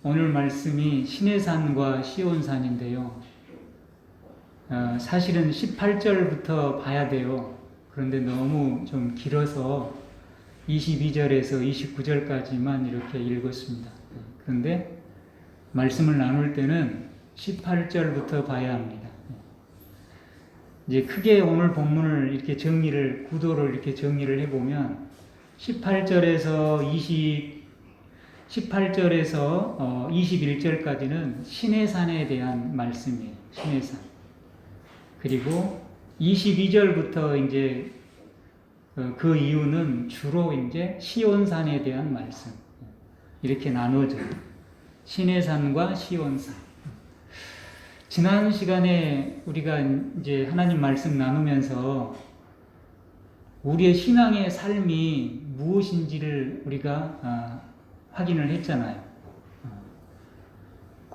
오늘 말씀이 시내산과 시온산인데요. 사실은 18절부터 봐야 돼요. 그런데 너무 좀 길어서 22절에서 29절까지만 이렇게 읽었습니다. 그런데 말씀을 나눌 때는 18절부터 봐야 합니다. 이제 크게 오늘 본문을 이렇게 구도를 이렇게 정리를 해보면 18절에서 21절까지는 시내산에 대한 말씀이에요. 시내산. 그리고 22절부터 이제 그 이유는 주로 이제 시온산에 대한 말씀. 이렇게 나눠져요. 시내산과 시온산. 지난 시간에 우리가 이제 하나님 말씀 나누면서 우리의 신앙의 삶이 무엇인지를 우리가 확인을 했잖아요.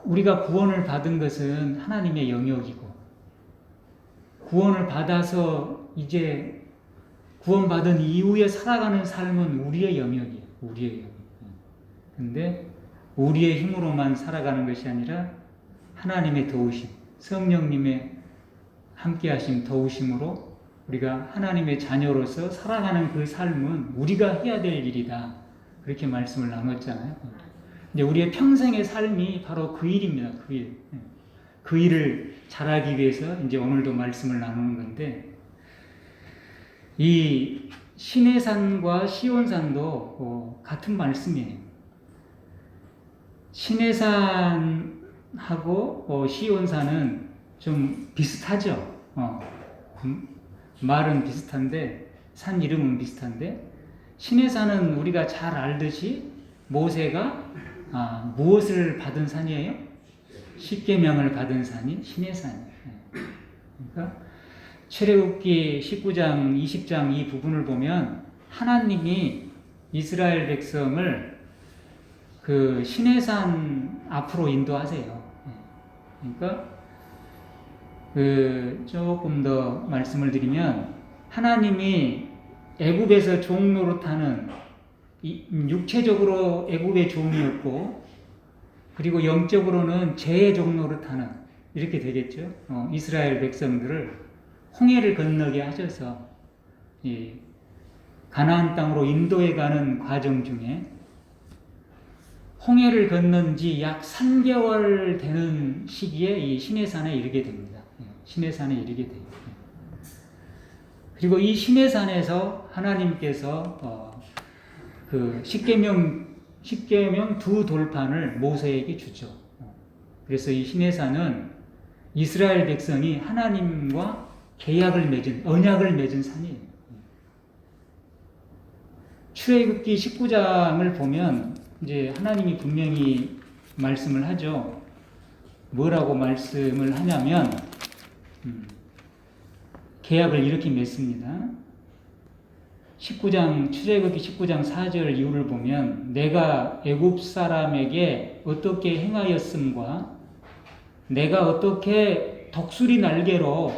우리가 구원을 받은 것은 하나님의 영역이고, 구원을 받아서 이제 구원받은 이후에 살아가는 삶은 우리의 영역이에요. 우리의 영역. 근데 우리의 힘으로만 살아가는 것이 아니라 하나님의 도우심, 성령님의 함께하심, 도우심으로 우리가 하나님의 자녀로서 살아가는 그 삶은 우리가 해야 될 일이다. 그렇게 말씀을 나눴잖아요. 이제 우리의 평생의 삶이 바로 그 일입니다. 그 일. 그 일을 잘하기 위해서 이제 오늘도 말씀을 나누는 건데, 이 시내산과 시온산도 같은 말씀이에요. 시내산하고 시온산은 좀 비슷하죠. 말은 비슷한데, 산 이름은 비슷한데, 시내산은 우리가 잘 알듯이 모세가 무엇을 받은 산이에요? 십계명을 받은 산이 시내산이에요. 그러니까 출애굽기 19장, 20장 이 부분을 보면 하나님이 이스라엘 백성을 그 시내산 앞으로 인도하세요. 그러니까 조금 더 말씀을 드리면, 하나님이 애굽에서 종 노릇하는, 육체적으로 애굽의 종이었고, 그리고 영적으로는 죄의 종 노릇하는, 이렇게 되겠죠. 이스라엘 백성들을 홍해를 건너게 하셔서 가나안 땅으로 인도해 가는 과정 중에 홍해를 건넌 지 약 3개월 되는 시기에 이 시내산에 이르게 됩니다. 시내산에 이르게 돼요. 그리고 이 시내산에서 하나님께서 그 십계명 두 돌판을 모세에게 주죠. 그래서 이 시내산은 이스라엘 백성이 하나님과 계약을 맺은, 언약을 맺은 산이에요. 출애굽기 19장을 보면 이제 하나님이 분명히 말씀을 하죠. 뭐라고 말씀을 하냐면, 계약을 이렇게 맺습니다. 출애굽기 19장 4절 이후를 보면, 내가 애굽 사람에게 어떻게 행하였음과 내가 어떻게 독수리 날개로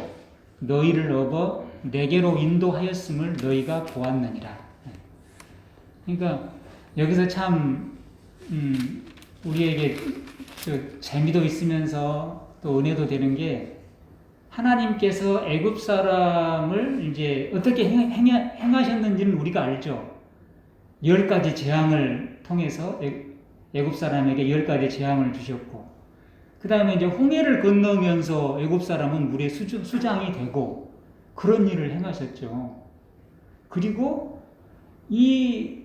너희를 업어 내게로 인도하였음을 너희가 보았느니라. 그러니까 여기서 참 우리에게 재미도 있으면서 또 은혜도 되는 게, 하나님께서 애굽 사람을 이제 어떻게 행하셨는지는 우리가 알죠. 10가지 재앙을 통해서 애굽 사람에게 10가지 재앙을 주셨고, 그 다음에 이제 홍해를 건너면서 애굽 사람은 물에 수장이 되고 그런 일을 행하셨죠. 그리고 이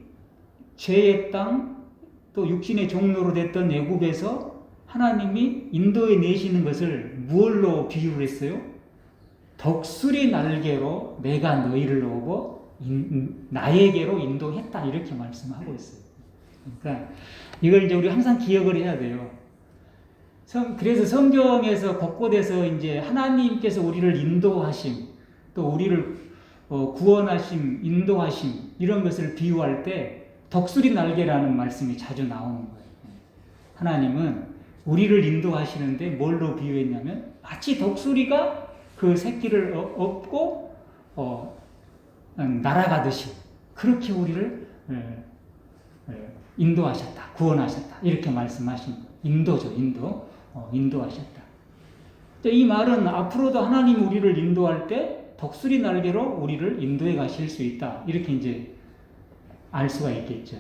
죄의 땅, 또 육신의 종로로 됐던 애굽에서 하나님이 인도해 내시는 것을 무엇로 비유를 했어요? 독수리 날개로 내가 너희를 업어 나에게로 인도했다, 이렇게 말씀하고 있어요. 그러니까 이걸 이제 우리 항상 기억을 해야 돼요. 그래서 성경에서 곳곳에서 이제 하나님께서 우리를 인도하심, 또 우리를 구원하심, 인도하심, 이런 것을 비유할 때 독수리 날개라는 말씀이 자주 나오는 거예요. 하나님은 우리를 인도하시는데 뭘로 비유했냐면, 마치 독수리가 그 새끼를 업고 날아가듯이 그렇게 우리를 인도하셨다, 구원하셨다, 이렇게 말씀하신 거예요. 인도죠, 인도하셨다. 이 말은 앞으로도 하나님 우리를 인도할 때 독수리 날개로 우리를 인도해 가실 수 있다. 이렇게 이제 알 수가 있겠죠.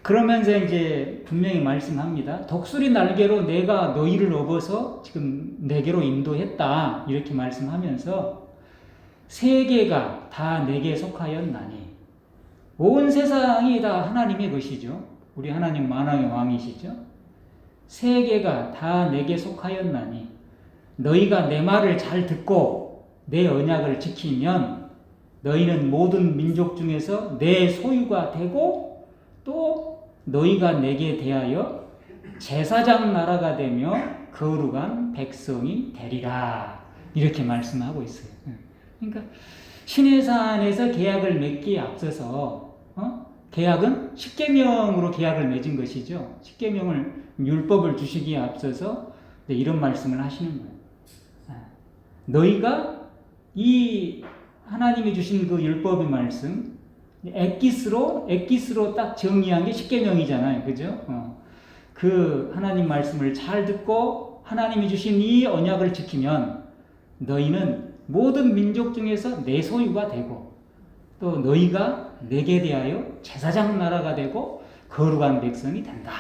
그러면서 이제 분명히 말씀합니다. 독수리 날개로 내가 너희를 업어서 지금 내게로 인도했다. 이렇게 말씀하면서 세계가 다 내게 속하였나니, 온 세상이 다 하나님의 것이죠. 우리 하나님 만왕의 왕이시죠. 세계가 다 내게 속하였나니 너희가 내 말을 잘 듣고 내 언약을 지키면 너희는 모든 민족 중에서 내 소유가 되고, 또 너희가 내게 대하여 제사장 나라가 되며 거룩한 백성이 되리라. 이렇게 말씀하고 있어요. 그러니까 시내산에서 계약을 맺기에 앞서서 계약은 십계명으로 계약을 맺은 것이죠. 십계명을, 율법을 주시기에 앞서서 이런 말씀을 하시는 거예요. 너희가 이 하나님이 주신 그 율법의 말씀, 엑기스로 딱 정의한 게 십계명이잖아요. 그죠? 그 하나님 말씀을 잘 듣고 하나님이 주신 이 언약을 지키면 너희는 모든 민족 중에서 내 소유가 되고, 또 너희가 내게 대하여 제사장 나라가 되고 거룩한 백성이 된다.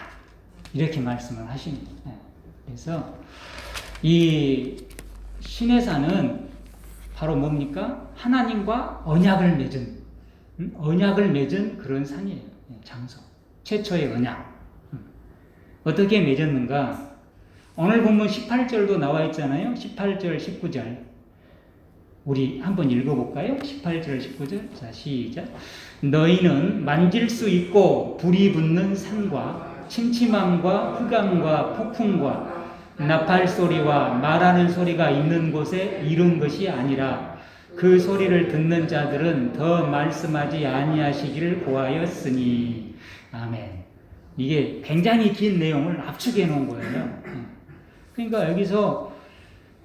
이렇게 말씀을 하십니다. 그래서 이 시내산은 바로 뭡니까? 하나님과 언약을 맺은 그런 산이에요. 장소. 최초의 언약. 어떻게 맺었는가? 오늘 본문 18절도 나와 있잖아요. 18절, 19절. 우리 한번 읽어볼까요? 18절, 19절. 자, 시작. 너희는 만질 수 있고 불이 붙는 산과 침침함과 흑암과 폭풍과 나팔 소리와 말하는 소리가 있는 곳에 이른 것이 아니라 그 소리를 듣는 자들은 더 말씀하지 아니하시기를 고하였으니. 아멘. 이게 굉장히 긴 내용을 압축해 놓은 거예요. 그러니까 여기서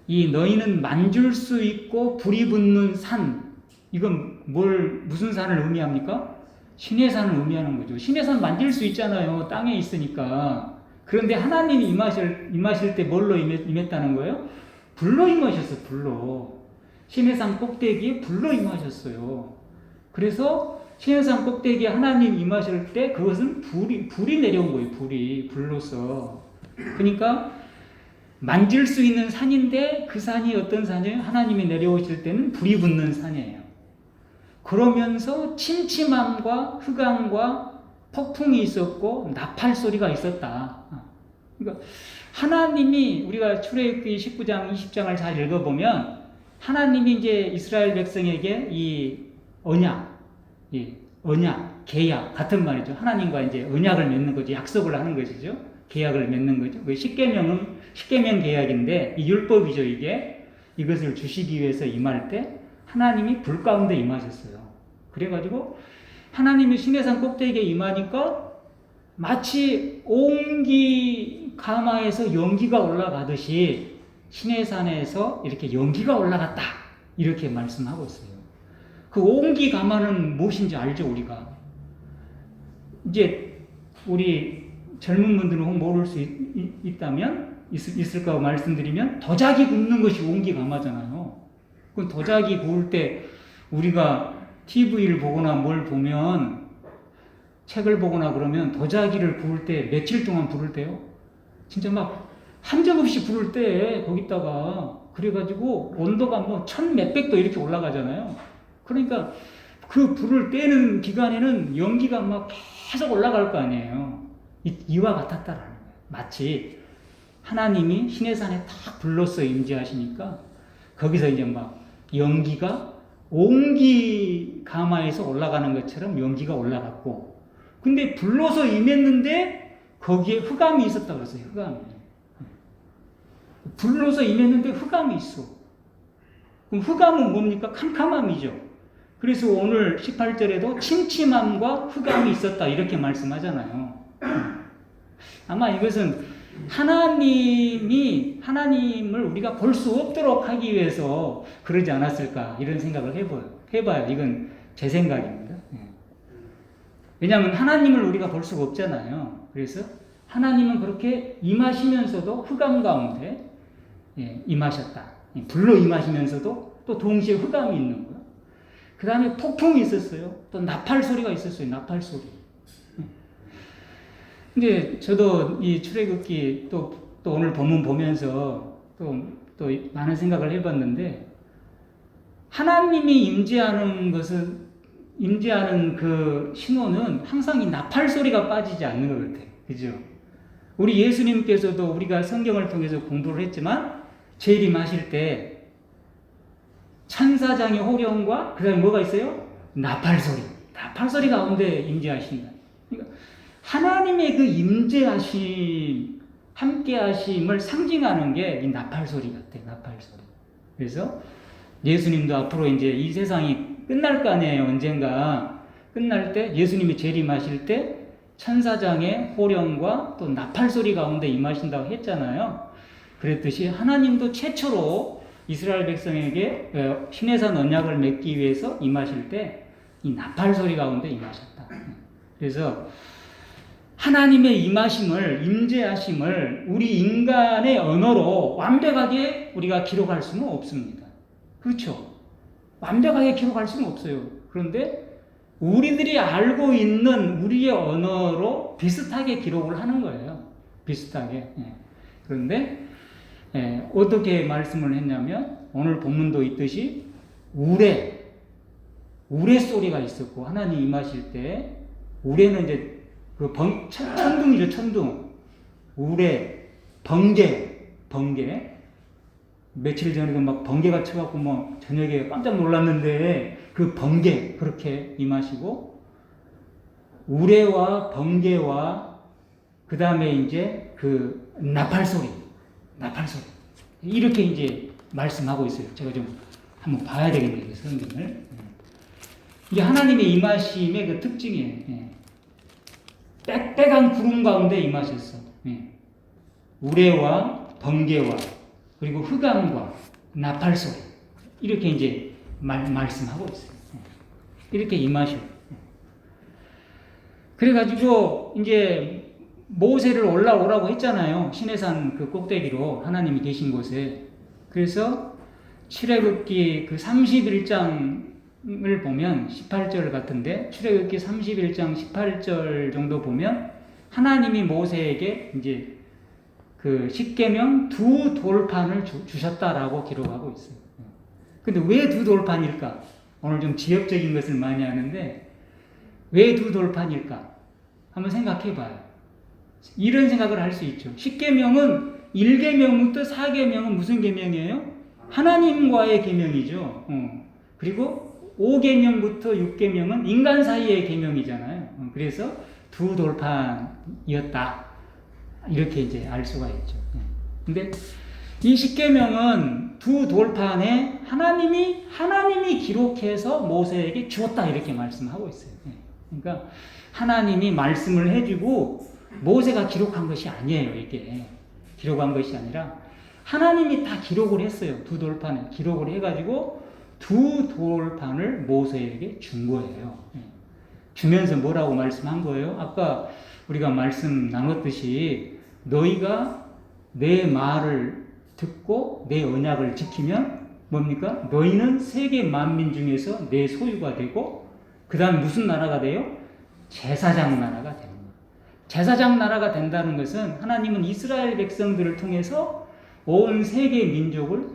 이 너희는 만질 수 있고 불이 붙는 산, 이건 무슨 산을 의미합니까? 시내산을 의미하는 거죠. 시내산 만질 수 있잖아요. 땅에 있으니까. 그런데 하나님이 임하실 때 뭘로 임했다는 거예요? 불로 임하셨어요. 불로. 시내산 꼭대기에 불로 임하셨어요. 그래서 시내산 꼭대기에 하나님 임하실 때 그것은 불이 내려온 거예요. 불로서. 그러니까 만질 수 있는 산인데 그 산이 어떤 산이에요? 하나님이 내려오실 때는 불이 붙는 산이에요. 그러면서 침침함과 흑암과 폭풍이 있었고 나팔 소리가 있었다. 그러니까 하나님이, 우리가 출애굽기 19장, 20장을 잘 읽어보면 하나님이 이제 이스라엘 백성에게 이 언약, 계약 같은 말이죠. 하나님과 이제 언약을 맺는 거죠. 약속을 하는 것이죠. 계약을 맺는 거죠. 그 십계명 계약인데 이 율법이죠. 이것을 주시기 위해서 임할 때 하나님이 불 가운데 임하셨어요. 그래가지고 하나님이 시내산 꼭대기에 임하니까 마치 옹기 가마에서 연기가 올라가듯이 시내산에서 이렇게 연기가 올라갔다. 이렇게 말씀하고 있어요. 그 옹기 가마는 무엇인지 알죠, 우리가? 이제 우리 젊은 분들은 모를 수 있을까 말씀드리면, 도자기 굽는 것이 옹기 가마잖아요. 그 도자기 구울 때 우리가 TV를 보거나 뭘 보면, 책을 보거나 그러면 도자기를 구울 때 며칠 동안 부를 때요. 진짜 막 한적없이 부를 때 거기다가 그래가지고 온도가 뭐 1000몇백 도 이렇게 올라가잖아요. 그러니까 그 불을 떼는 기간에는 연기가 막 계속 올라갈 거 아니에요. 이와 같았다라는 거예요. 마치 하나님이 시내산에 딱 불로서 임재하시니까 거기서 이제 막 연기가 옹기 가마에서 올라가는 것처럼 연기가 올라갔고, 근데 불로서 임했는데 거기에 흑암이 있었다고 그랬어요. 흑암이. 불로서 임했는데 흑암이 있어. 그럼 흑암은 뭡니까? 캄캄함이죠. 그래서 오늘 18절에도 침침함과 흑암이 있었다 이렇게 말씀하잖아요. 아마 이것은 하나님을 우리가 볼 수 없도록 하기 위해서 그러지 않았을까 이런 생각을 해봐요. 이건 제 생각입니다. 왜냐하면 하나님을 우리가 볼 수가 없잖아요. 그래서 하나님은 그렇게 임하시면서도 흑암 가운데 임하셨다. 불로 임하시면서도 또 동시에 흑암이 있는 거예요. 그 다음에 폭풍이 있었어요. 또 나팔 소리가 있었어요. 나팔 소리. 근데 저도 이 출애굽기 또 오늘 본문 보면서 또 많은 생각을 해봤는데, 하나님이 임재하는 그 신호는 항상 이 나팔 소리가 빠지지 않는 것 같아요. 그죠? 우리 예수님께서도 우리가 성경을 통해서 공부를 했지만, 재림하실 때 천사장의 호령과 그 다음에 뭐가 있어요? 나팔 소리 가운데 임재하신다. 그러니까 하나님의 그 임재하심, 함께하심을 상징하는 게 이 나팔 소리 같아요. 나팔 소리. 그래서 예수님도 앞으로 이제 이 세상이 끝날 거 아니에요. 언젠가 끝날 때 예수님이 재림하실 때 천사장의 호령과 또 나팔 소리 가운데 임하신다고 했잖아요. 그랬듯이 하나님도 최초로 이스라엘 백성에게 시내산 언약을 맺기 위해서 임하실 때 이 나팔 소리 가운데 임하셨다. 그래서 하나님의 임재하심을 우리 인간의 언어로 완벽하게 우리가 기록할 수는 없습니다. 그렇죠? 완벽하게 기록할 수는 없어요. 그런데 우리들이 알고 있는 우리의 언어로 비슷하게 기록을 하는 거예요. 비슷하게. 그런데 어떻게 말씀을 했냐면, 오늘 본문도 있듯이 우레 소리가 있었고, 하나님 임하실 때 우레는 이제 그 천둥이죠. 천둥. 우레, 번개. 며칠 전에도 막 번개가 쳐갖고 뭐 저녁에 깜짝 놀랐는데, 그 번개 그렇게 임하시고, 우레와 번개와 그 다음에 이제 그 나팔 소리 이렇게 이제 말씀하고 있어요. 제가 좀 한번 봐야 되겠네요, 성경을. 이게 하나님의 임하심의 그 특징이에요. 빽빽한 구름 가운데 임하셨어. 우레와 번개와 그리고 흑암과 나팔 소리, 이렇게 이제 말씀하고 있어요. 이렇게 임하셔. 그래가지고 이제 모세를 올라오라고 했잖아요. 시내산 그 꼭대기로 하나님이 계신 곳에. 그래서 출애굽기 그 31장을 보면 18절 같은데, 출애굽기 31장 18절 정도 보면 하나님이 모세에게 이제 그 십계명 두 돌판을 주셨다라고 기록하고 있어요. 근데 왜 두 돌판일까? 오늘 좀 지역적인 것을 많이 하는데, 왜 두 돌판일까? 한번 생각해 봐요. 이런 생각을 할 수 있죠. 십계명은 1계명부터 4계명은 무슨 계명이에요? 하나님과의 계명이죠. 그리고 5계명부터 6계명은 인간 사이의 계명이잖아요. 그래서 두 돌판이었다. 이렇게 이제 알 수가 있죠. 근데 이 십계명은 두 돌판에 하나님이 기록해서 모세에게 주었다, 이렇게 말씀하고 있어요. 그러니까 하나님이 말씀을 해주고 모세가 기록한 것이 아니에요. 이게 기록한 것이 아니라 하나님이 다 기록을 했어요. 두 돌판에 기록을 해가지고 두 돌판을 모세에게 준 거예요. 주면서 뭐라고 말씀한 거예요? 아까 우리가 말씀 나눴듯이, 너희가 내 말을 듣고 내 언약을 지키면 뭡니까? 너희는 세계 만민 중에서 내 소유가 되고, 그 다음 무슨 나라가 돼요? 제사장 나라가 됩니다. 제사장 나라가 된다는 것은 하나님은 이스라엘 백성들을 통해서 온 세계 민족을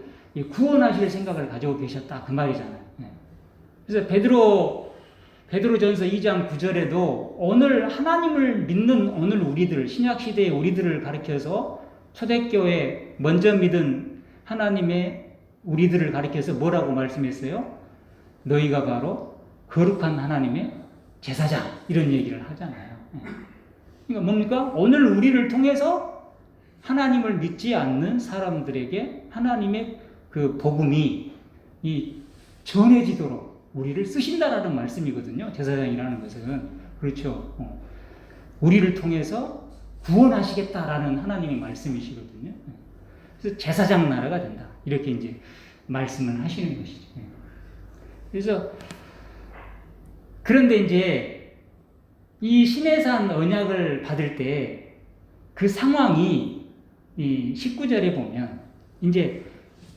구원하실 생각을 가지고 계셨다, 그 말이잖아요. 그래서 베드로전서 2장 9절에도 오늘 하나님을 믿는 오늘 우리들, 신약시대의 우리들을 가리켜서, 초대교회 먼저 믿은 하나님의 우리들을 가리켜서 뭐라고 말씀했어요? 너희가 바로 거룩한 하나님의 제사장, 이런 얘기를 하잖아요. 그러니까 뭡니까? 오늘 우리를 통해서 하나님을 믿지 않는 사람들에게 하나님의 그 복음이 전해지도록 우리를 쓰신다라는 말씀이거든요. 제사장이라는 것은. 그렇죠. 우리를 통해서 구원하시겠다라는 하나님의 말씀이시거든요. 그래서 제사장 나라가 된다, 이렇게 이제 말씀을 하시는 것이죠. 그래서 그런데 이제 이 시내산 언약을 받을 때 그 상황이 이 19절에 보면 이제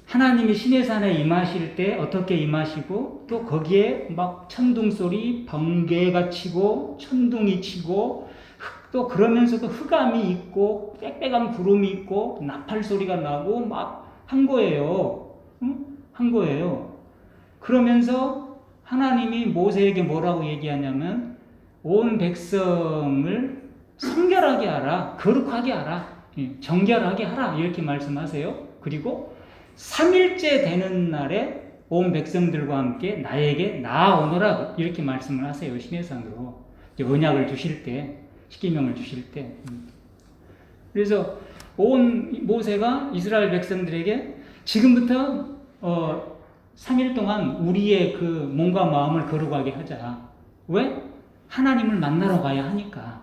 하나님이 시내산에 임하실 때 어떻게 임하시고 또 거기에 막 천둥 소리, 번개가 치고 천둥이 치고 또 그러면서도 흑암이 있고 빽빽한 구름이 있고 나팔 소리가 나고 막 한 거예요. 응? 한 거예요. 그러면서 하나님이 모세에게 뭐라고 얘기하냐면 온 백성을 성결하게 하라, 거룩하게 하라, 정결하게 하라 이렇게 말씀하세요. 그리고 3일째 되는 날에 온 백성들과 함께 나에게 나아오너라 이렇게 말씀을 하세요. 시내산으로 언약을 주실 때, 십계명을 주실 때. 그래서 온 모세가 이스라엘 백성들에게 지금부터 3일 동안 우리의 그 몸과 마음을 거룩하게 하자. 왜? 하나님을 만나러 가야 하니까.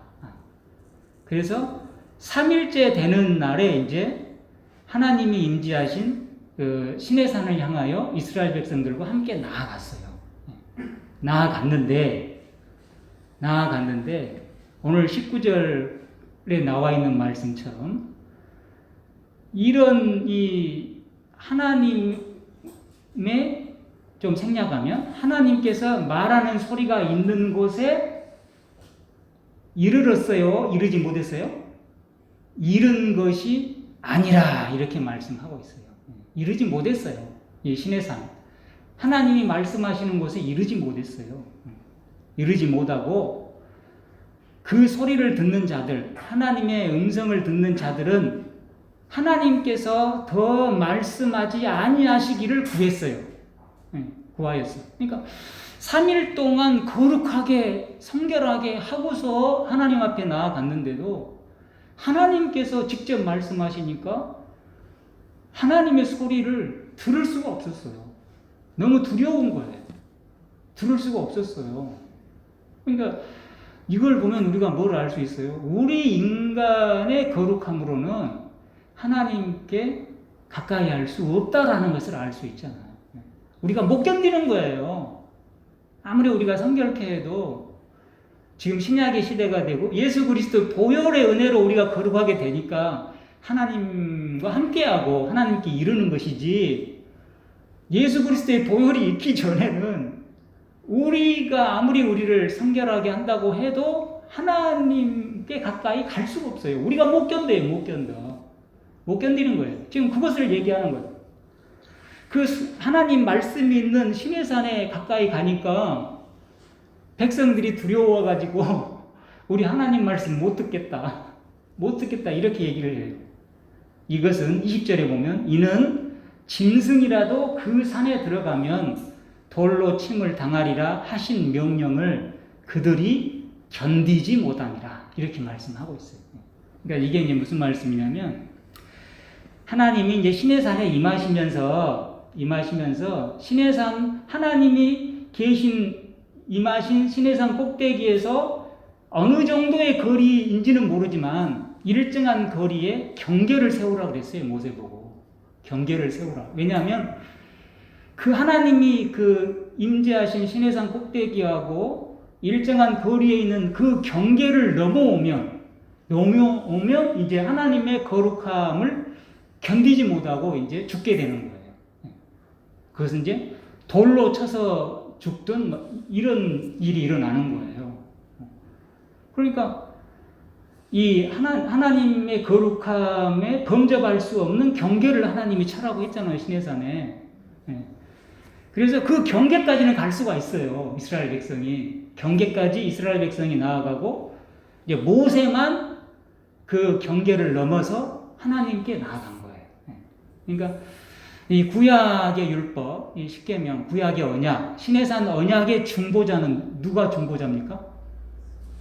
그래서 3일째 되는 날에 이제 하나님이 임재하신 그 시내산을 향하여 이스라엘 백성들과 함께 나아갔어요. 나아갔는데 오늘 19절에 나와 있는 말씀처럼 이런 이 하나님의 좀 생략하면 하나님께서 말하는 소리가 있는 곳에 이르렀어요? 이르지 못했어요? 이른 것이 아니라 이렇게 말씀하고 있어요. 이르지 못했어요. 이 시내산 하나님이 말씀하시는 곳에 이르지 못했어요. 이르지 못하고 그 소리를 듣는 자들, 하나님의 음성을 듣는 자들은 하나님께서 더 말씀하지 아니하시기를 구했어요. 구하였어요. 그러니까 3일 동안 거룩하게 성결하게 하고서 하나님 앞에 나아갔는데도 하나님께서 직접 말씀하시니까 하나님의 소리를 들을 수가 없었어요. 너무 두려운 거예요. 들을 수가 없었어요. 그러니까 이걸 보면 우리가 뭘 알 수 있어요? 우리 인간의 거룩함으로는 하나님께 가까이 할 수 없다라는 것을 알 수 있잖아요. 우리가 못 견디는 거예요. 아무리 우리가 성결케 해도 지금 신약의 시대가 되고 예수 그리스도 보혈의 은혜로 우리가 거룩하게 되니까 하나님과 함께하고 하나님께 이르는 것이지, 예수 그리스도의 보혈이 있기 전에는 우리가 아무리 우리를 성결하게 한다고 해도 하나님께 가까이 갈 수가 없어요. 우리가 못 견뎌요. 못 견디는 거예요. 지금 그것을 얘기하는 거예요. 그 하나님 말씀이 있는 시내산에 가까이 가니까 백성들이 두려워가지고 우리 하나님 말씀 못 듣겠다 이렇게 얘기를 해요. 이것은 20절에 보면 이는 짐승이라도 그 산에 들어가면 돌로 침을 당하리라 하신 명령을 그들이 견디지 못함이라 이렇게 말씀하고 있어요. 그러니까 이게 이제 무슨 말씀이냐면 하나님이 이제 시내산에 임하시면서 시내산 하나님이 임하신 시내산 꼭대기에서 어느 정도의 거리인지는 모르지만 일정한 거리에 경계를 세우라 그랬어요. 모세 보고 경계를 세우라. 왜냐하면 그 하나님이 그 임재하신 시내산 꼭대기하고 일정한 거리에 있는 그 경계를 넘어오면 이제 하나님의 거룩함을 견디지 못하고 이제 죽게 되는 거예요. 그것은 이제 돌로 쳐서 죽든 이런 일이 일어나는 거예요. 그러니까 이 하나님의 거룩함에 범접할 수 없는 경계를 하나님이 쳐라고 했잖아요. 시내산에. 그래서 그 경계까지는 갈 수가 있어요. 이스라엘 백성이. 경계까지 이스라엘 백성이 나아가고 이제 모세만 그 경계를 넘어서 하나님께 나아간 거예요. 그러니까 이 구약의 율법, 이 십계명, 구약의 언약, 시내산 언약의 중보자는 누가 중보자입니까?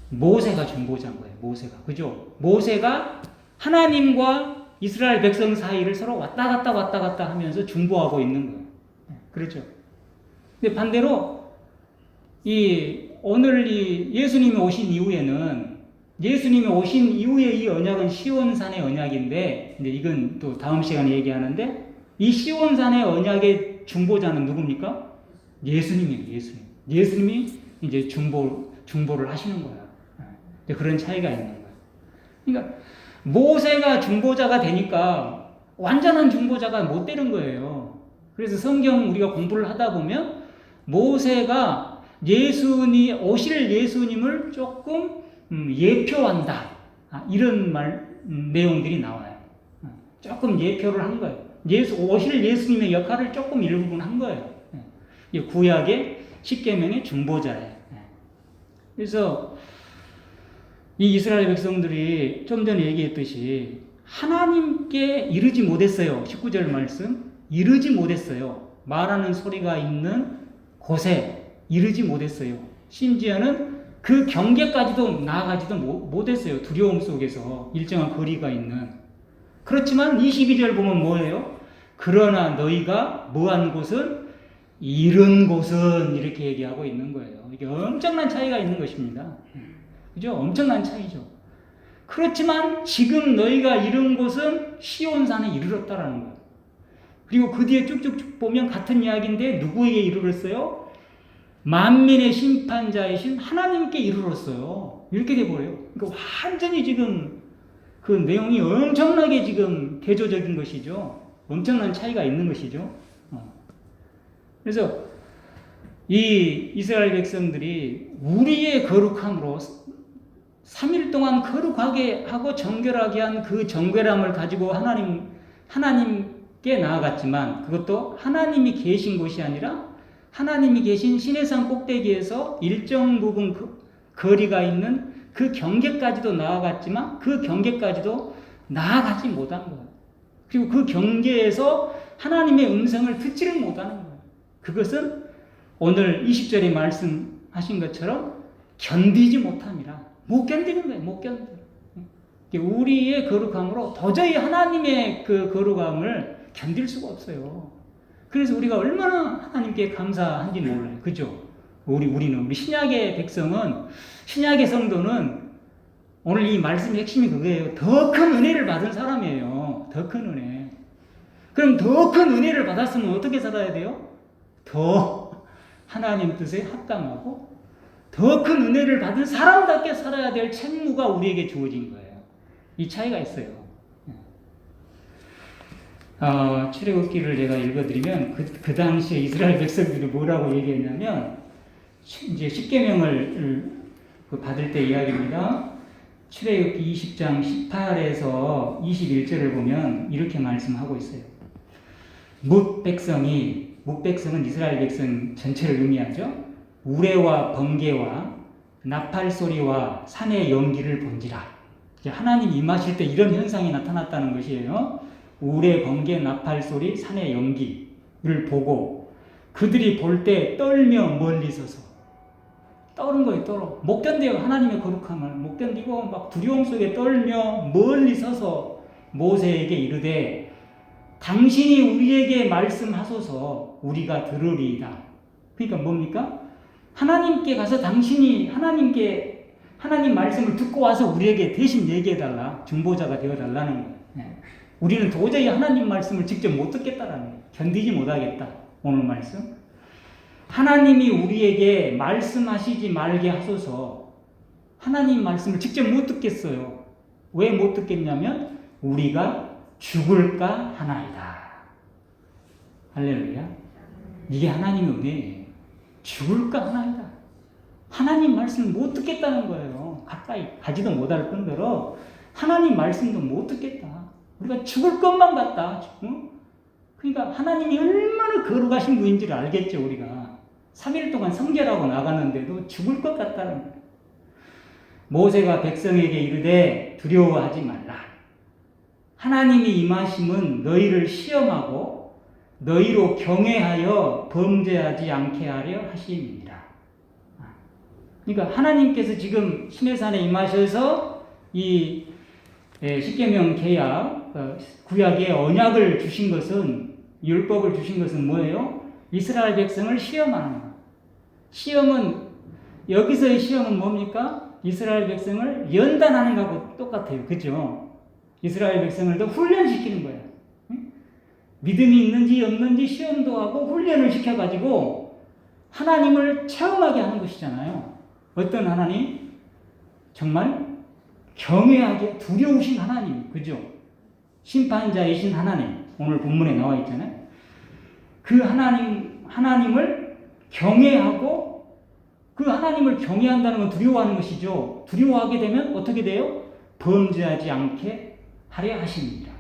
모세가 중보자인 거예요. 그죠? 모세가 하나님과 이스라엘 백성 사이를 서로 왔다 갔다 하면서 중보하고 있는 거예요. 그렇죠? 근데 반대로 오늘 예수님이 오신 이후에 이 언약은 시온산의 언약인데, 근데 이건 또 다음 시간에 얘기하는데, 이 시온산의 언약의 중보자는 누굽니까? 예수님이에요. 예수님이 이제 중보를 하시는 거야. 그런 차이가 있는 거예요. 그러니까 모세가 중보자가 되니까 완전한 중보자가 못 되는 거예요. 그래서 성경 우리가 공부를 하다 보면 모세가 오실 예수님을 조금 예표한다. 이런 내용들이 나와요. 조금 예표를 한 거예요. 오실 예수님의 역할을 조금 일부분 한 거예요. 구약의 십계명의 중보자예요. 그래서 이 이스라엘 백성들이 좀 전에 얘기했듯이 하나님께 이르지 못했어요. 19절 말씀. 이르지 못했어요. 말하는 소리가 있는 곳에 이르지 못했어요. 심지어는 그 경계까지도 나아가지도 못했어요. 두려움 속에서 일정한 거리가 있는. 그렇지만 22절 보면 뭐예요? 그러나 너희가 뭐한 곳은 이른 곳은 이렇게 얘기하고 있는 거예요. 이게 엄청난 차이가 있는 것입니다. 그죠? 엄청난 차이죠. 그렇지만 지금 너희가 이른 곳은 시온산에 이르렀다라는 거예요. 그리고 그 뒤에 쭉쭉쭉 보면 같은 이야기인데 누구에게 이르렀어요? 만민의 심판자이신 하나님께 이르렀어요. 이렇게 돼버려요. 그러니까 완전히 지금 그 내용이 엄청나게 지금 대조적인 것이죠. 엄청난 차이가 있는 것이죠. 그래서 이 이스라엘 백성들이 우리의 거룩함으로 3일 동안 거룩하게 하고 정결하게 한 그 정결함을 가지고 하나님께 나아갔지만 그것도 하나님이 계신 곳이 아니라 하나님이 계신 시내산 꼭대기에서 일정 부분 거리가 있는 그 경계까지도 나아갔지만 그 경계까지도 나아가지 못한 거예요. 그리고 그 경계에서 하나님의 음성을 듣지를 못하는 거예요. 그것은 오늘 20절에 말씀하신 것처럼 견디지 못함이라. 못 견디는 거예요. 못 견뎌. 우리의 거룩함으로 도저히 하나님의 그 거룩함을 견딜 수가 없어요. 그래서 우리가 얼마나 하나님께 감사한지 몰라요. 그죠? 우리 신약의 백성은, 신약의 성도는 오늘 이 말씀의 핵심이 그거예요. 더 큰 은혜를 받은 사람이에요. 더 큰 은혜. 그럼 더 큰 은혜를 받았으면 어떻게 살아야 돼요? 더 하나님 뜻에 합당하고 더 큰 은혜를 받은 사람답게 살아야 될 책무가 우리에게 주어진 거예요. 이 차이가 있어요. 출애굽기를 제가 읽어드리면 그 당시에 이스라엘 백성들이 뭐라고 얘기했냐면 이제 십계명을 받을 때 이야기입니다. 출애굽기 20장 18에서 21절을 보면 이렇게 말씀하고 있어요. 뭇백성은 이스라엘 백성 전체를 의미하죠. 우레와 번개와 나팔 소리와 산의 연기를 본지라. 하나님 임하실 때 이런 현상이 나타났다는 것이에요. 우레, 번개, 나팔 소리, 산의 연기를 보고 그들이 볼 때 떨며 멀리 서서 떠는 거예요. 떨어. 못 견뎌요. 하나님의 거룩함을 못 견디고 막 두려움 속에 떨며 멀리 서서 모세에게 이르되 당신이 우리에게 말씀하소서 우리가 들으리이다. 그러니까 뭡니까? 하나님께 가서 당신이 하나님 말씀을 듣고 와서 우리에게 대신 얘기해달라. 중보자가 되어달라는 거예요. 우리는 도저히 하나님 말씀을 직접 못 듣겠다라는 거예요. 견디지 못하겠다. 오늘 말씀. 하나님이 우리에게 말씀하시지 말게 하소서. 하나님 말씀을 직접 못 듣겠어요. 왜 못 듣겠냐면 우리가 죽을까 하나이다. 할렐루야. 이게 하나님의 은혜예요. 죽을까 하나이다. 하나님 말씀을 못 듣겠다는 거예요. 가까이 가지도 못할 뿐더러 하나님 말씀도 못 듣겠다. 우리가 죽을 것만 같다. 응? 그러니까 하나님이 얼마나 거룩하신 분인지를 알겠죠. 우리가 3일 동안 성결하고 나가는데도 죽을 것 같다는 거예요. 모세가 백성에게 이르되 두려워하지 말라. 하나님이 임하심은 너희를 시험하고 너희로 경외하여 범죄하지 않게 하려 하심이니라. 그러니까 하나님께서 지금 시내산에 임하셔서 이 십계명 계약, 구약의 언약을 주신 것은, 율법을 주신 것은 뭐예요? 이스라엘 백성을 시험하는 거예요. 시험은, 여기서의 시험은 뭡니까? 이스라엘 백성을 연단하는 것하고 똑같아요. 그죠? 이스라엘 백성을 더 훈련시키는 거예요. 믿음이 있는지 없는지 시험도 하고 훈련을 시켜가지고 하나님을 체험하게 하는 것이잖아요. 어떤 하나님? 정말 경외하게 두려우신 하나님, 그죠? 심판자이신 하나님, 오늘 본문에 나와 있잖아요. 그 하나님을 경외하고, 그 하나님을 경외한다는 건 두려워하는 것이죠. 두려워하게 되면 어떻게 돼요? 범죄하지 않게 하려 하십니다.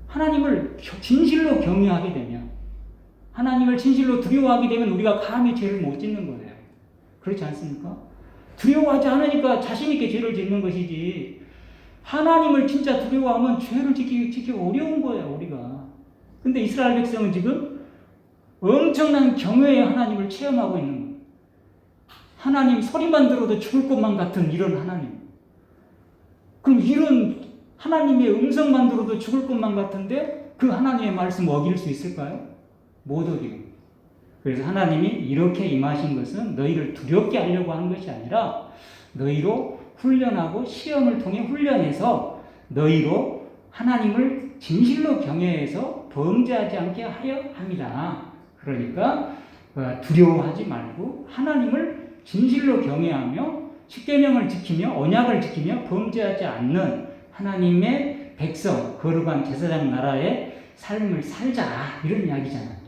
하나님을 진실로 경외하게 되면, 하나님을 진실로 두려워하게 되면 우리가 감히 죄를 못 짓는 거예요. 그렇지 않습니까? 두려워하지 않으니까 자신 있게 죄를 짓는 것이지, 하나님을 진짜 두려워하면 죄를 지키기 어려운 거예요, 우리가. 근데 이스라엘 백성은 지금 엄청난 경외의 하나님을 체험하고 있는 거예요. 하나님 소리만 들어도 죽을 것만 같은 이런 하나님. 그럼 이런 하나님의 음성만 들어도 죽을 것만 같은데 그 하나님의 말씀 어길 수 있을까요? 못 어기고. 그래서 하나님이 이렇게 임하신 것은 너희를 두렵게 하려고 하는 것이 아니라 너희로 훈련하고 시험을 통해 훈련해서 너희로 하나님을 진실로 경외해서 범죄하지 않게 하려 합니다. 그러니까 두려워하지 말고 하나님을 진실로 경외하며 십계명을 지키며 언약을 지키며 범죄하지 않는 하나님의 백성, 거룩한 제사장 나라의 삶을 살자, 이런 이야기잖아요.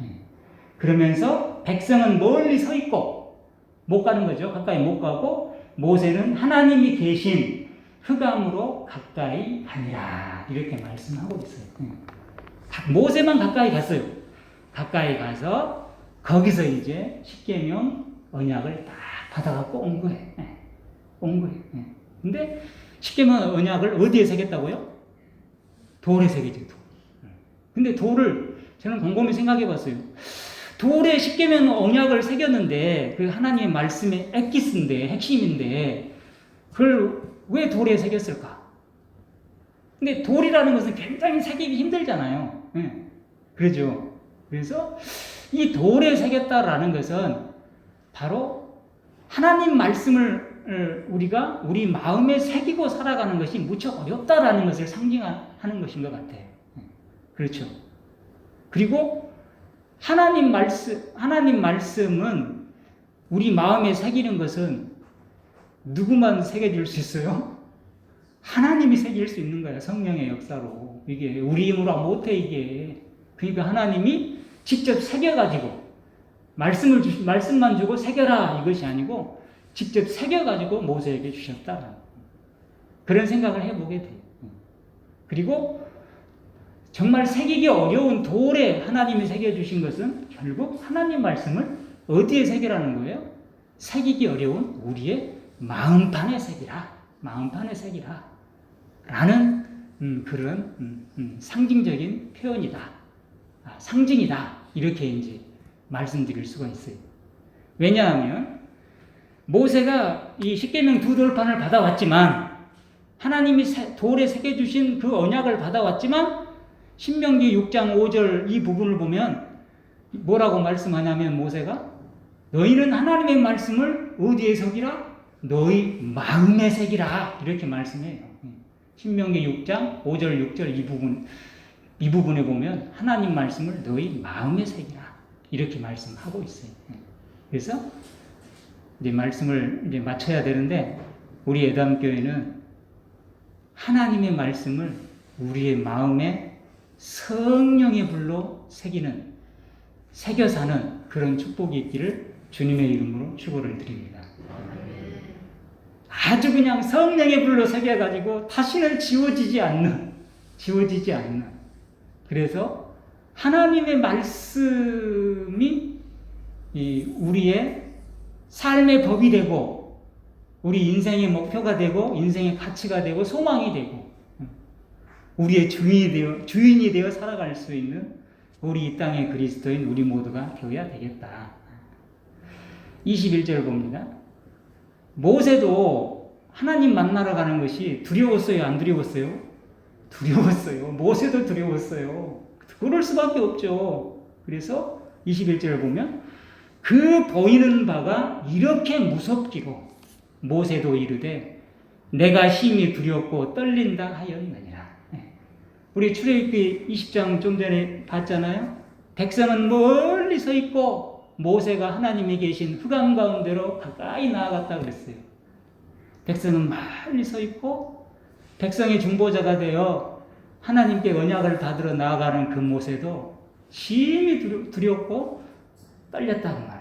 그러면서 백성은 멀리 서 있고 못 가는 거죠. 가까이 못 가고, 모세는 하나님이 계신 흑암으로 가까이 가니라, 이렇게 말씀하고 있어요. 모세만 가까이 갔어요. 가까이 가서 거기서 이제 십계명 언약을 딱 받아갖고 온 거예요. 온 거예요. 근데 십계명 언약을 어디에 새겼다고요? 돌에 새기죠. 돌. 근데 돌을 저는 곰곰이 생각해 봤어요. 돌에 십계명 언약을 새겼는데 그 하나님의 말씀의 엑기스인데, 핵심인데 그걸 왜 돌에 새겼을까? 근데 돌이라는 것은 굉장히 새기기 힘들잖아요. 그러죠. 그래서 이 돌에 새겼다라는 것은 바로 하나님 말씀을 우리가 우리 마음에 새기고 살아가는 것이 무척 어렵다라는 것을 상징하는 것인 것 같아요. 그렇죠. 그리고 하나님 말씀은 우리 마음에 새기는 것은 누구만 새겨줄 수 있어요? 하나님이 새길 수 있는 거예요. 성령의 역사로. 이게 우리 힘으로 못해, 이게. 그러니까 하나님이 직접 새겨가지고 말씀만 주고 새겨라, 이것이 아니고 직접 새겨가지고 모세에게 주셨다. 그런 생각을 해보게 돼요. 그리고 정말 새기기 어려운 돌에 하나님이 새겨주신 것은 결국 하나님 말씀을 어디에 새기라는 거예요? 새기기 어려운 우리의 마음판에 새기라. 마음판에 새기라. 라는 그런 상징적인 표현이다. 상징이다. 이렇게 이제 말씀드릴 수가 있어요. 왜냐하면 모세가 이 십계명 두 돌판을 받아왔지만, 하나님이 돌에 새겨주신 그 언약을 받아왔지만, 신명기 6장 5절 이 부분을 보면 뭐라고 말씀하냐면, 모세가 너희는 하나님의 말씀을 어디에 새기라? 너희 마음에 새기라, 이렇게 말씀해요. 신명기 6장 5절 6절 이 부분에 보면 하나님 말씀을 너희 마음에 새기라, 이렇게 말씀하고 있어요. 그래서 이제 말씀을 이제 마쳐야 되는데, 우리 애담교회는 하나님의 말씀을 우리의 마음에 성령의 불로 새겨 사는 그런 축복이 있기를 주님의 이름으로 축원을 드립니다. 아주 그냥 성령의 불로 새겨가지고 다시는 지워지지 않는. 그래서 하나님의 말씀이 우리의 삶의 법이 되고, 우리 인생의 목표가 되고, 인생의 가치가 되고, 소망이 되고, 우리의 주인이 되어 살아갈 수 있는 우리 이 땅의 그리스도인 우리 모두가 되어야 되겠다. 21절 봅니다. 모세도 하나님 만나러 가는 것이 두려웠어요? 안 두려웠어요? 두려웠어요. 모세도 두려웠어요. 그럴 수밖에 없죠. 그래서 21절을 보면 그 보이는 바가 이렇게 무섭기로 모세도 이르되 내가 심히 두렵고 떨린다 하였느니라. 우리 출애굽기 20장 좀 전에 봤잖아요. 백성은 멀리 서 있고 모세가 하나님이 계신 흑암 가운데로 가까이 나아갔다 그랬어요. 백성은 멀리 서 있고 백성의 중보자가 되어 하나님께 언약을 받으러 나아가는 그 모세도 심히 두렵고 떨렸다는 말이에요.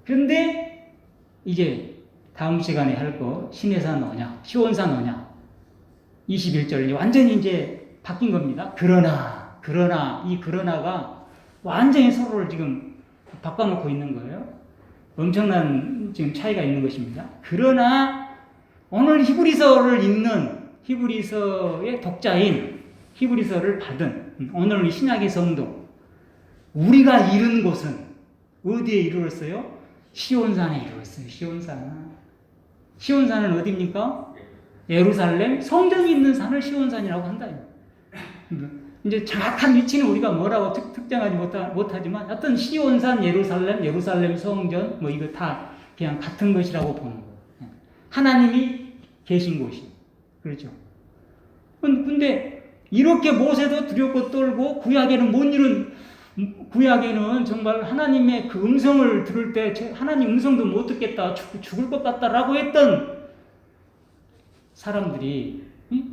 그런데 이제 다음 시간에 할 거 시내산 언약, 시온산 언약 21절이 완전히 이제 바뀐 겁니다. 그러나 이 그러나가 완전히 서로를 지금 바꿔놓고 있는 거예요. 엄청난 지금 차이가 있는 것입니다. 그러나 오늘 히브리서를 읽는 히브리서의 독자인 히브리서를 받은 오늘 이 신약의 성도 우리가 이룬 곳은 어디에 이르렀어요? 시온산에 이르렀어요. 시온산은 어디입니까? 예루살렘 성전이 있는 산을 시온산이라고 한다. 이제 정확한 위치는 우리가 뭐라고 특정하지 못하지만 하여튼 시온산, 예루살렘 성전 뭐 이거 다 그냥 같은 것이라고 보는 거예요. 하나님이 계신 곳이. 그렇죠. 근데 이렇게 모세도 두렵고 떨고 구약에는 정말 하나님의 그 음성을 들을 때 하나님 음성도 못 듣겠다, 죽을 것 같다라고 했던 사람들이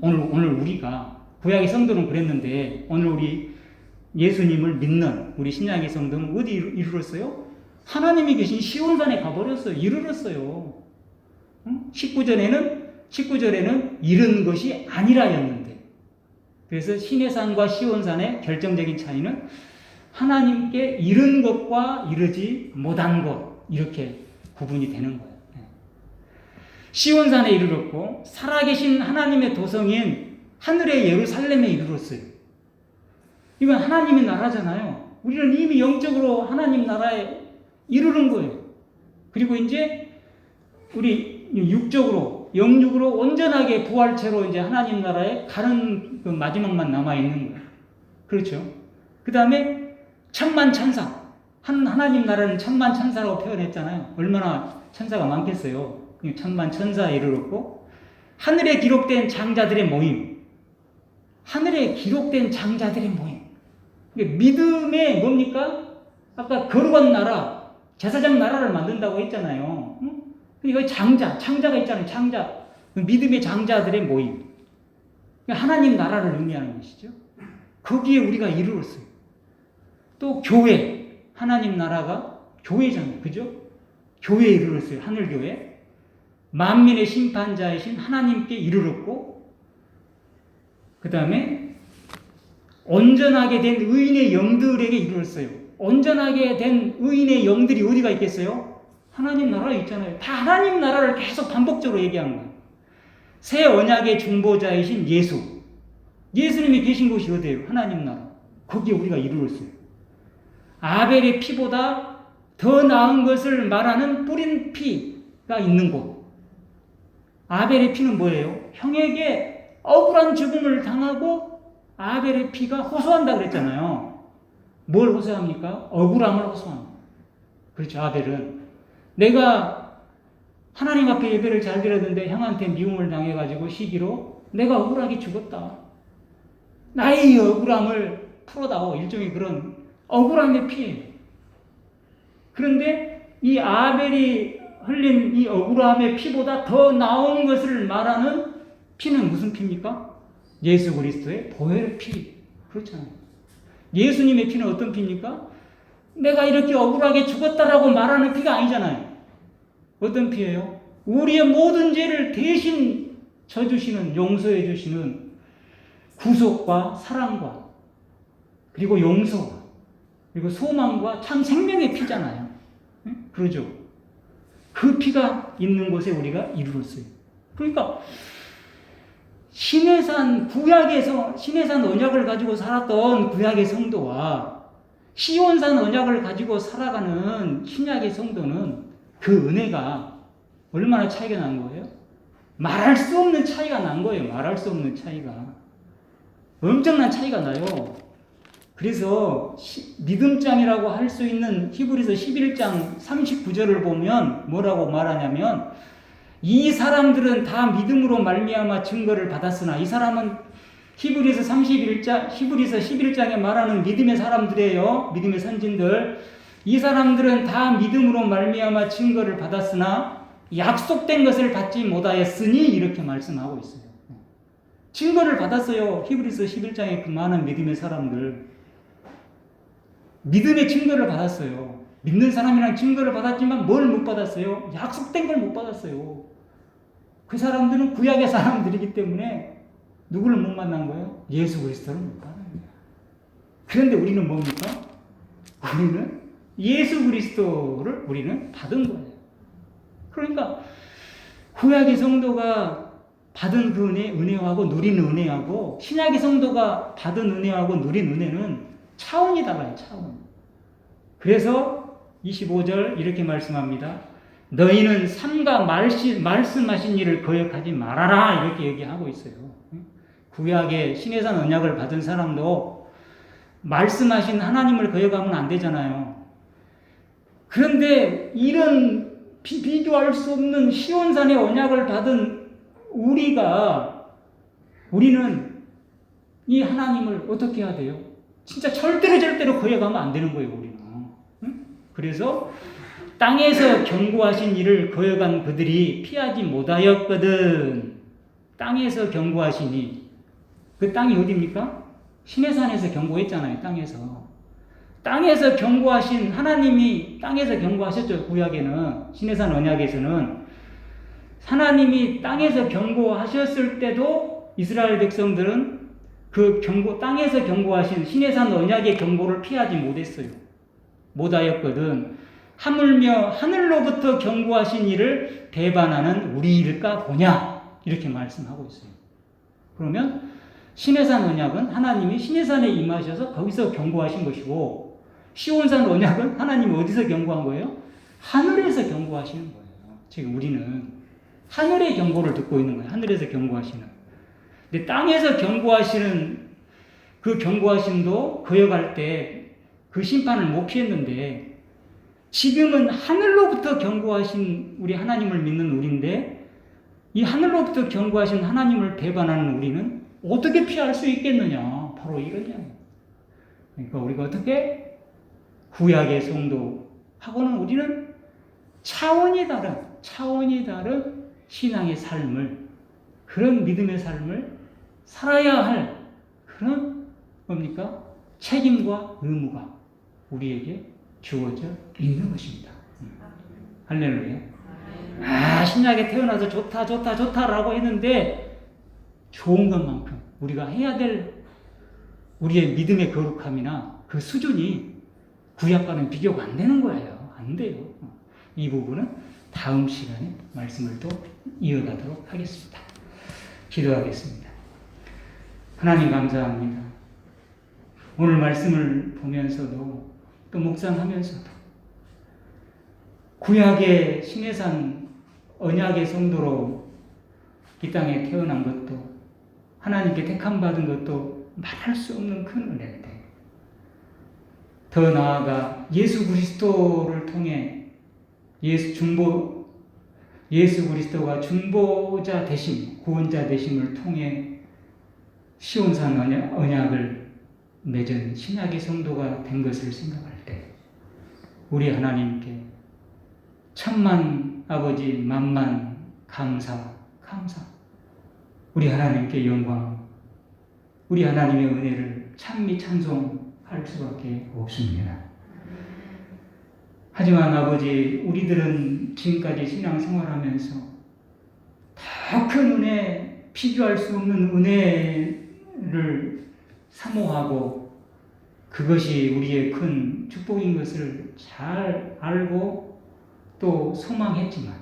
오늘 우리가 구약의 성도는 그랬는데 오늘 우리 예수님을 믿는 우리 신약의 성도는 어디 이르렀어요? 하나님이 계신 시온산에 가버렸어요. 이르렀어요. 19절에는 이른 것이 아니라였는데 그래서 시내산과 시온산의 결정적인 차이는 하나님께 이른 것과 이르지 못한 것 이렇게 구분이 되는 거예요. 시온산에 이르렀고 살아계신 하나님의 도성인 하늘의 예루살렘에 이르렀어요. 이건 하나님의 나라잖아요. 우리는 이미 영적으로 하나님 나라에 이르는 거예요. 그리고 이제 우리 영육으로 온전하게 부활체로 이제 하나님 나라에 가는 그 마지막만 남아 있는 거예요. 그렇죠. 그 다음에 천만천사. 하나님 나라는 천만천사라고 표현했잖아요. 얼마나 천사가 많겠어요. 천만천사에 이르렀고 하늘에 기록된 장자들의 모임. 믿음의 뭡니까? 아까 거룩한 나라, 제사장 나라를 만든다고 했잖아요. 이거 창자가 있잖아요. 창자. 믿음의 장자들의 모임. 하나님 나라를 의미하는 것이죠. 거기에 우리가 이르렀어요. 또 교회. 하나님 나라가 교회잖아요. 그죠? 교회에 이르렀어요. 하늘교회. 만민의 심판자이신 하나님께 이르렀고 그 다음에 온전하게 된 의인의 영들에게 이르렀어요. 온전하게 된 의인의 영들이 어디가 있겠어요? 하나님 나라에 있잖아요. 다 하나님 나라를 계속 반복적으로 얘기하는 거예요. 새 언약의 중보자이신 예수님이 계신 곳이 어디예요? 하나님 나라. 거기에 우리가 이르렀어요. 아벨의 피보다 더 나은 것을 말하는 뿌린 피가 있는 곳. 아벨의 피는 뭐예요? 형에게 억울한 죽음을 당하고 아벨의 피가 호소한다 그랬잖아요. 뭘 호소합니까? 억울함을 호소합니다. 그렇죠. 아벨은 내가 하나님 앞에 예배를 잘 드렸는데 형한테 미움을 당해가지고 시기로 내가 억울하게 죽었다. 나의 억울함을 풀어다오. 일종의 그런 억울함의 피예요. 그런데 이 아벨이 흘린 이 억울함의 피보다 더 나은 것을 말하는 피는 무슨 피입니까? 예수 그리스도의 보혈의 피. 그렇잖아요. 예수님의 피는 어떤 피입니까? 내가 이렇게 억울하게 죽었다라고 말하는 피가 아니잖아요. 어떤 피예요? 우리의 모든 죄를 대신 져주시는, 용서해 주시는 구속과 사랑과 그리고 용서와 그리고 소망과 참 생명의 피잖아요. 그러죠. 그 피가 있는 곳에 우리가 이르렀어요. 그러니까 시내산 언약을 가지고 살았던 구약의 성도와 시온산 언약을 가지고 살아가는 신약의 성도는 그 은혜가 얼마나 차이가 난 거예요? 말할 수 없는 차이가 난 거예요. 말할 수 없는 차이가. 엄청난 차이가 나요. 그래서 믿음장이라고 할 수 있는 히브리서 11장 39절을 보면 뭐라고 말하냐면 이 사람들은 다 믿음으로 말미암아 증거를 받았으나 이 사람은 히브리서 11장에 말하는 믿음의 사람들이에요. 믿음의 선진들. 이 사람들은 다 믿음으로 말미암아 증거를 받았으나 약속된 것을 받지 못하였으니 이렇게 말씀하고 있어요. 증거를 받았어요. 히브리서 11장에 그 많은 믿음의 사람들. 믿음의 증거를 받았어요. 믿는 사람이랑 증거를 받았지만 뭘 못 받았어요? 약속된 걸 못 받았어요. 그 사람들은 구약의 사람들이기 때문에 누구를 못 만난 거예요? 예수 그리스도를 못 만난 거예요. 그런데 우리는 뭡니까? 우리는 예수 그리스도를 우리는 받은 거예요. 그러니까 구약의 성도가 받은 그 은혜하고 누린 은혜하고 신약의 성도가 받은 은혜하고 누린 은혜는 차원이 달라요. 차원. 그래서 25절 이렇게 말씀합니다. 너희는 삼가 말씀하신 일을 거역하지 말아라 이렇게 얘기하고 있어요. 구약의 신해산 언약을 받은 사람도 말씀하신 하나님을 거역하면 안 되잖아요. 그런데 이런 비교할 수 없는 시온산의 언약을 받은 우리는 이 하나님을 어떻게 해야 돼요? 진짜 절대로 거역하면 안 되는 거예요, 우리는. 그래서 땅에서 경고하신 일을 거역한 그들이 피하지 못하였거든. 땅에서 경고하시니 그 땅이 어디입니까? 시내산에서 경고했잖아요. 땅에서 경고하신 하나님이 땅에서 경고하셨죠. 구약에는 시내산 언약에서는 하나님이 땅에서 경고하셨을 때도 이스라엘 백성들은 그 땅에서 경고하신 시내산 언약의 경고를 피하지 못하였거든. 하물며 하늘로부터 경고하신 일을 배반하는 우리일까 보냐 이렇게 말씀하고 있어요. 그러면 시내산 언약은 하나님이 시내산에 임하셔서 거기서 경고하신 것이고 시온산 언약은 하나님이 어디서 경고한 거예요? 하늘에서 경고하시는 거예요. 지금 우리는 하늘의 경고를 듣고 있는 거예요. 하늘에서 경고하시는. 근데 땅에서 경고하시는 그 경고하심도 거역할 때 그 심판을 못 피했는데 지금은 하늘로부터 경고하신 우리 하나님을 믿는 우리인데 이 하늘로부터 경고하신 하나님을 배반하는 우리는 어떻게 피할 수 있겠느냐? 바로 이거냐. 그러니까 우리가 어떻게 구약의 성도하고는 우리는 차원이 다른 신앙의 삶을, 그런 믿음의 삶을 살아야 할 그런 뭡니까? 책임과 의무가 우리에게 주어져 있는 것입니다. 할렐루야. 신약에 태어나서 좋다라고 했는데 좋은 것만큼 우리가 해야 될 우리의 믿음의 거룩함이나 그 수준이 구약과는 비교가 안 되는 거예요. 안 돼요. 이 부분은 다음 시간에 말씀을 또 이어가도록 하겠습니다. 기도하겠습니다. 하나님 감사합니다. 오늘 말씀을 보면서도 또 묵상하면서도 구약의 시내산 언약의 성도로 이 땅에 태어난 것도 하나님께 택함받은 것도 말할 수 없는 큰 은혜인데 더 나아가 예수 그리스도를 통해 예수 그리스도가 중보자 되심, 구원자 되심을 통해 시온산 언약을 맺은 신약의 성도가 된 것을 생각할 때 우리 하나님께 천만 아버지 만만 감사 우리 하나님께 영광, 우리 하나님의 은혜를 찬미 찬송할 수밖에 없습니다. 하지만 아버지, 우리들은 지금까지 신앙생활하면서 더 큰 은혜, 비교할 수 없는 은혜를 사모하고 그것이 우리의 큰 축복인 것을 잘 알고 또 소망했지만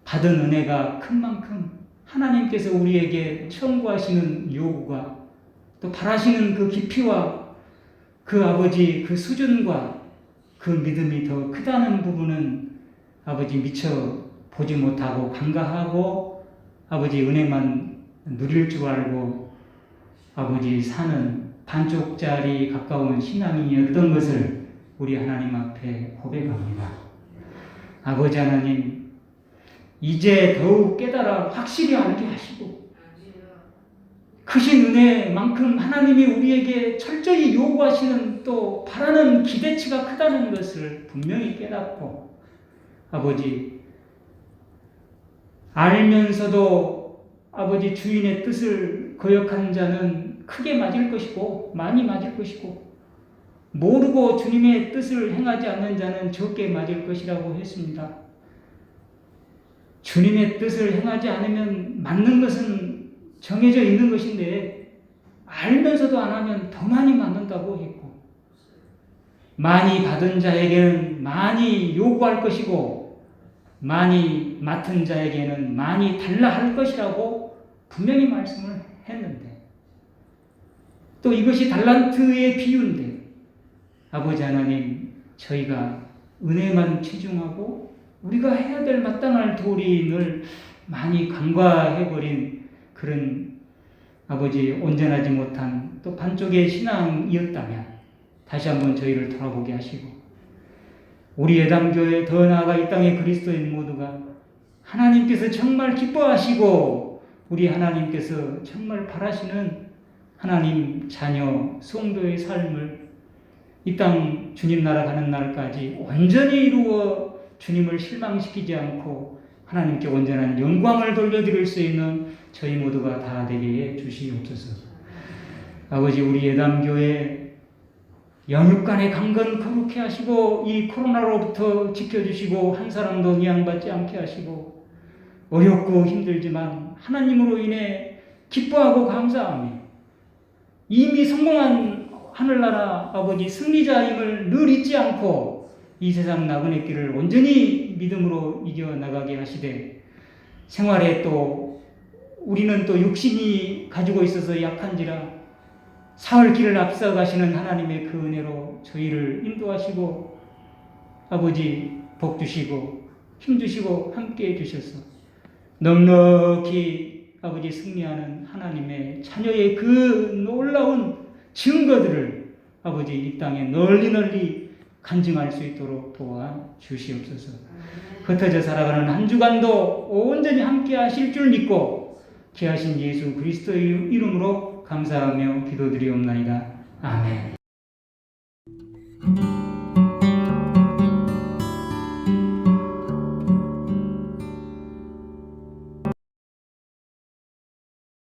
받은 은혜가 큰 만큼 하나님께서 우리에게 청구하시는 요구가 또 바라시는 그 깊이와 그 아버지 그 수준과 그 믿음이 더 크다는 부분은 아버지 미처 보지 못하고 간과하고 아버지 은혜만 누릴 줄 알고 아버지 사는 반쪽짜리 가까운 신앙인이었던 것을 우리 하나님 앞에 고백합니다. 아버지 하나님, 이제 더욱 깨달아 확실히 알게 하시고 크신 은혜만큼 하나님이 우리에게 철저히 요구하시는 또 바라는 기대치가 크다는 것을 분명히 깨닫고 아버지, 알면서도 아버지 주인의 뜻을 거역하는 자는 크게 맞을 것이고 많이 맞을 것이고 모르고 주님의 뜻을 행하지 않는 자는 적게 맞을 것이라고 했습니다. 주님의 뜻을 행하지 않으면 맞는 것은 정해져 있는 것인데 알면서도 안 하면 더 많이 맞는다고 했고 많이 받은 자에게는 많이 요구할 것이고 많이 맡은 자에게는 많이 달라 할 것이라고 분명히 말씀을 했는데 또 이것이 달란트의 비유인데 아버지 하나님 저희가 은혜만 치중하고 우리가 해야 될 마땅할 도리 늘 많이 간과해버린 그런 아버지 온전하지 못한 또 반쪽의 신앙이었다면 다시 한번 저희를 돌아보게 하시고 우리 예담교회 더 나아가 이 땅의 그리스도인 모두가 하나님께서 정말 기뻐하시고 우리 하나님께서 정말 바라시는 하나님 자녀 성도의 삶을 이 땅 주님 나라 가는 날까지 온전히 이루어 주님을 실망시키지 않고 하나님께 온전한 영광을 돌려드릴 수 있는 저희 모두가 다 되게 해 주시옵소서. 아버지 우리 예담교회 영육간의 강건 거룩해 하시고 이 코로나로부터 지켜주시고 한 사람도 미양받지 않게 하시고 어렵고 힘들지만 하나님으로 인해 기뻐하고 감사하며 이미 성공한 하늘나라 아버지 승리자임을 늘 잊지 않고 이 세상 나그네 길을 온전히 믿음으로 이겨나가게 하시되 생활에 또 우리는 또 육신이 가지고 있어서 약한지라 사흘 길을 앞서가시는 하나님의 그 은혜로 저희를 인도하시고 아버지 복 주시고 힘 주시고 함께 해주셔서 넉넉히 아버지 승리하는 하나님의 자녀의 그 놀라운 증거들을 아버지 이 땅에 널리 간증할 수 있도록 도와주시옵소서. 흩어져 살아가는 한 주간도 온전히 함께 하실 줄 믿고 귀하신 예수 그리스도의 이름으로 감사하며 기도드리옵나이다. 아멘.